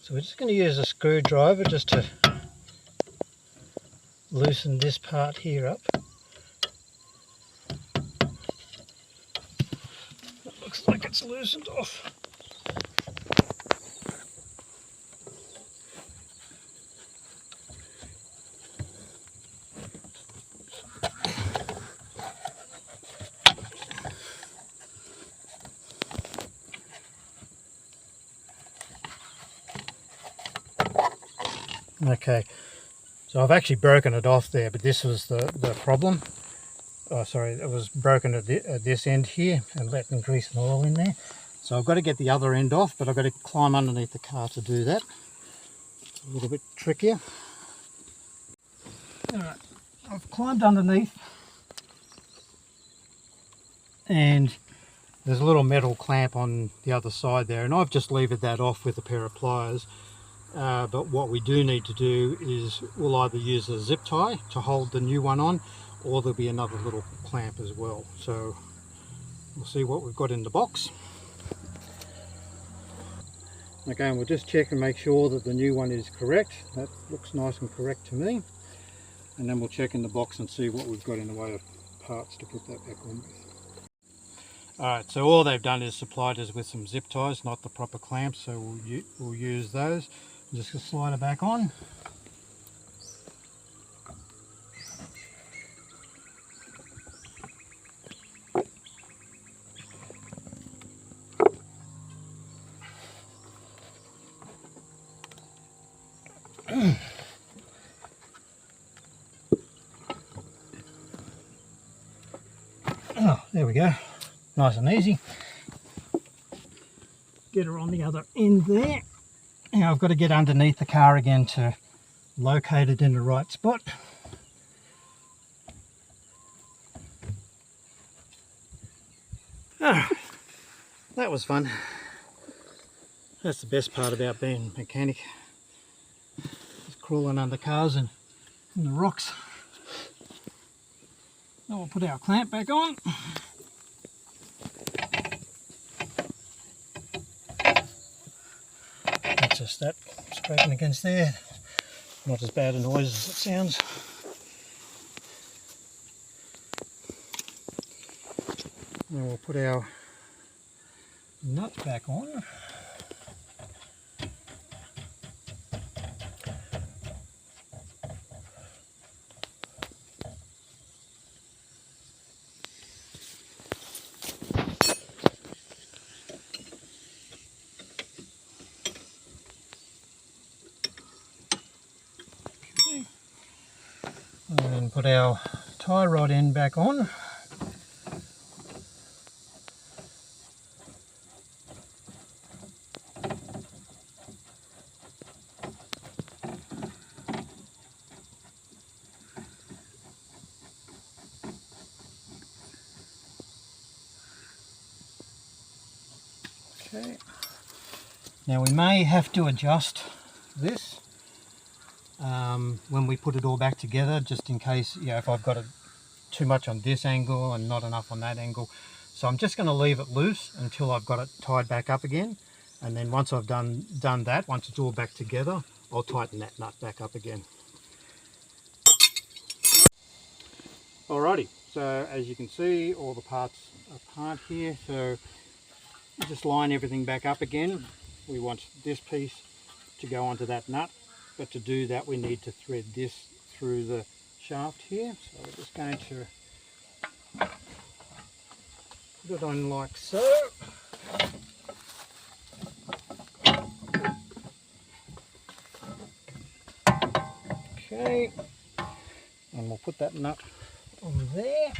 So we're just going to use a screwdriver just to loosen this part here up. It looks like it's loosened off. Okay, so I've actually broken it off there, but this was the problem. Oh, sorry, it was broken at this end here and letting grease and oil in there. So I've got to get the other end off, but I've got to climb underneath the car to do that. It's a little bit trickier. Alright, I've climbed underneath and there's a little metal clamp on the other side there, and I've just levered that off with a pair of pliers. But what we do need to do is we'll either use a zip tie to hold the new one on, or there'll be another little clamp as well. So we'll see what we've got in the box. Okay, and we'll just check and make sure that the new one is correct. That looks nice and correct to me. And then we'll check in the box and see what we've got in the way of parts to put that back on with. Alright, so all they've done is supplied us with some zip ties, not the proper clamps, so we'll use those. I'm just going to slide it back on. Oh, there we go. Nice and easy. Get her on the other end there. Now I've got to get underneath the car again to locate it in the right spot. Oh, that was fun. That's the best part about being a mechanic. Just crawling under cars and in the rocks. Now we'll put our clamp back on. That's just that scraping against there. Not as bad a noise as it sounds. Now we'll put our nuts back on. And put our tie rod end back on. Okay. Now we may have to adjust this when we put it all back together, just in case, you know, if I've got too much on this angle and not enough on that angle. So I'm just going to leave it loose until I've got it tied back up again, and then once I've done that, once it's all back together, I'll tighten that nut back up again. Alrighty, so as you can see, all the parts are apart here, so just line everything back up again. We want this piece to go onto that nut, but to do that we need to thread this through the shaft here. So we're just going to put it on like so. Okay, and we'll put that nut on there.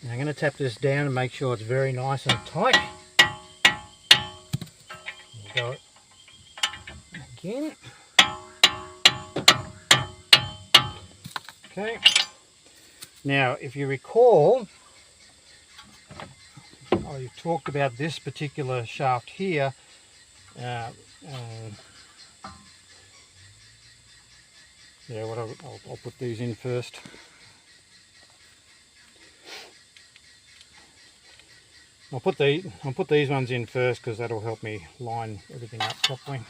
Now I'm going to tap this down and make sure it's very nice and tight. go again. Okay. Now, if you recall, you talked about this particular shaft here. Yeah, I'll put these in first. I'll put these ones in first because that'll help me line everything up properly.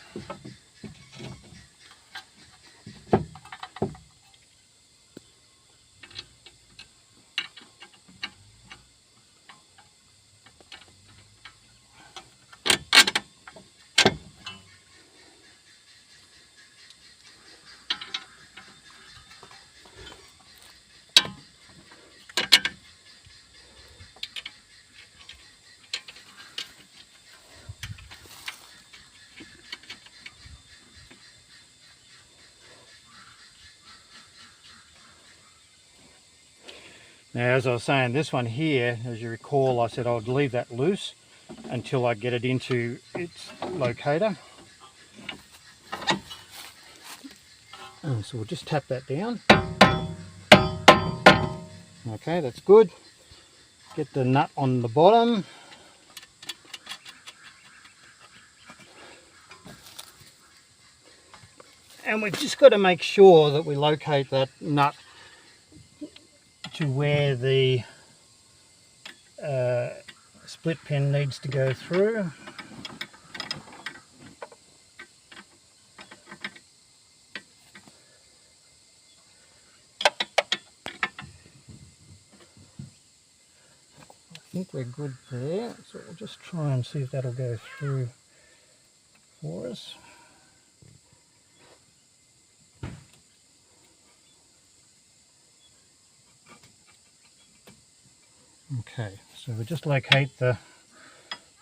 Now, as I was saying, this one here, as you recall, I said I'd leave that loose until I get it into its locator. So we'll just tap that down. Okay, that's good. Get the nut on the bottom. And we've just got to make sure that we locate that nut to where the split pin needs to go through. I think we're good there, so we'll just try and see if that'll go through for us. Okay, so we just locate the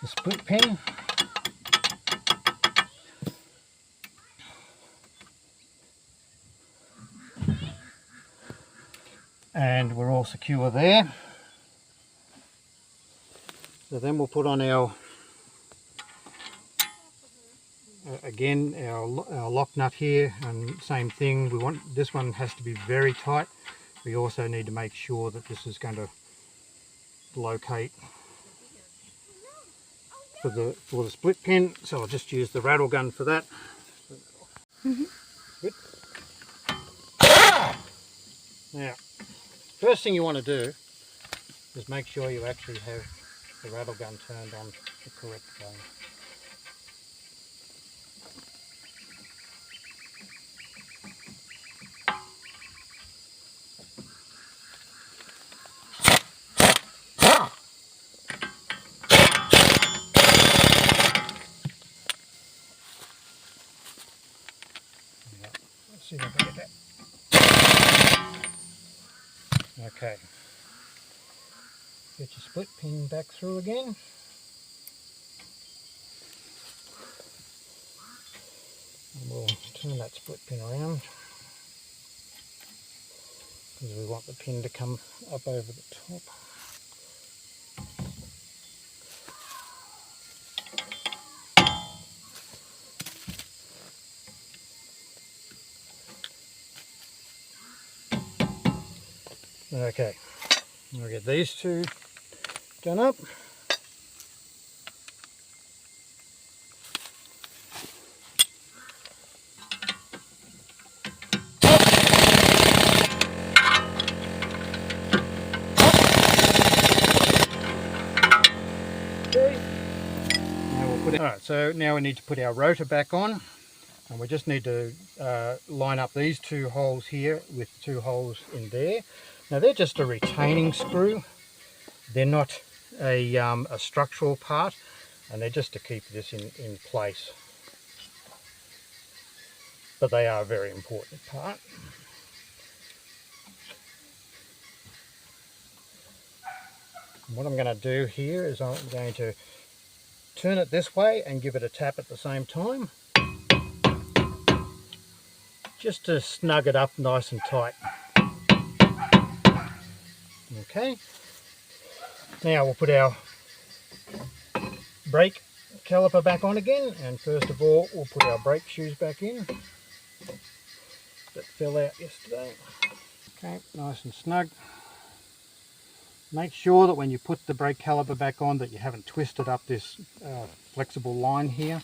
split pin. And we're all secure there. So then we'll put on our again our lock nut here, and same thing, we want this one has to be very tight. We also need to make sure that this is going to locate for the split pin, so I'll just use the rattle gun for that. Good. Now, first thing you want to do is make sure you actually have the rattle gun turned on the correct gun. Let's see if I can get that. Okay. Get your split pin back through again. And we'll turn that split pin around because we want the pin to come up over the top. Okay, we'll get these two done up. Okay. Now we'll put it. Alright, so now we need to put our rotor back on, and we just need to line up these two holes here with two holes in there. Now they're just a retaining screw. They're not a structural part, and they're just to keep this in place. But they are a very important part. And what I'm going to do here is I'm going to turn it this way and give it a tap at the same time, just to snug it up nice and tight. Okay, now we'll put our brake caliper back on again, and first of all we'll put our brake shoes back in that fell out yesterday. Okay, nice and snug. Make sure that when you put the brake caliper back on that you haven't twisted up this flexible line here.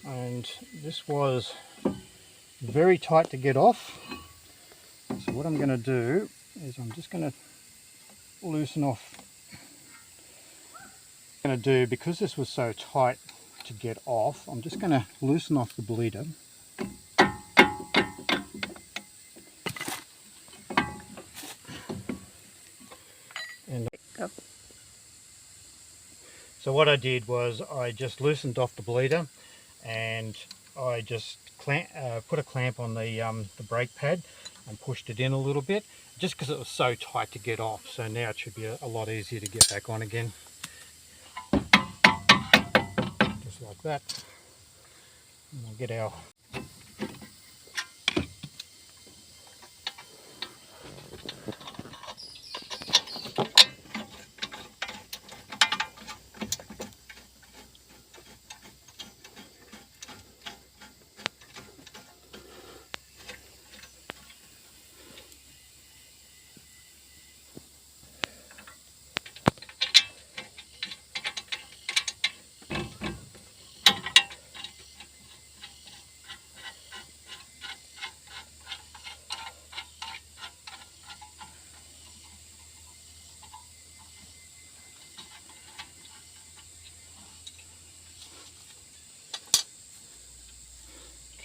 And this was very tight to get off. So what I'm going to do is I'm just going to loosen off. What I'm going to do, because this was so tight to get off, I'm just going to loosen off the bleeder. And so what I did was I just loosened off the bleeder, and I just put a clamp on the brake pad and pushed it in a little bit, just because it was so tight to get off. So now it should be a lot easier to get back on again. Just like that. And we'll get our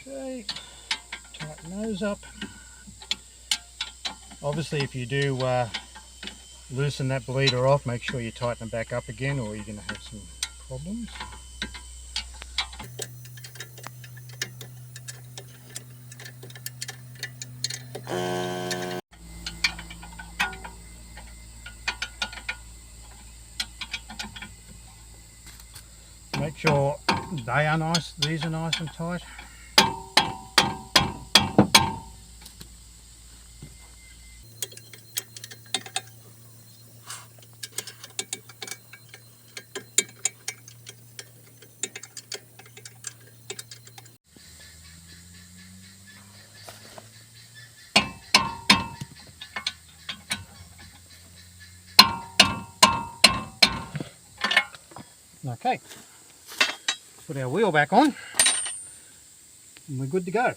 okay, tighten those up. Obviously if you do loosen that bleeder off, make sure you tighten it back up again, or you're going to have some problems. Make sure they are nice, these are nice and tight. Okay, put our wheel back on and we're good to go.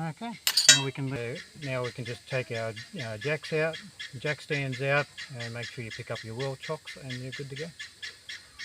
Okay, now we can just take our jack stands out, and make sure you pick up your wheel chocks, and you're good to go.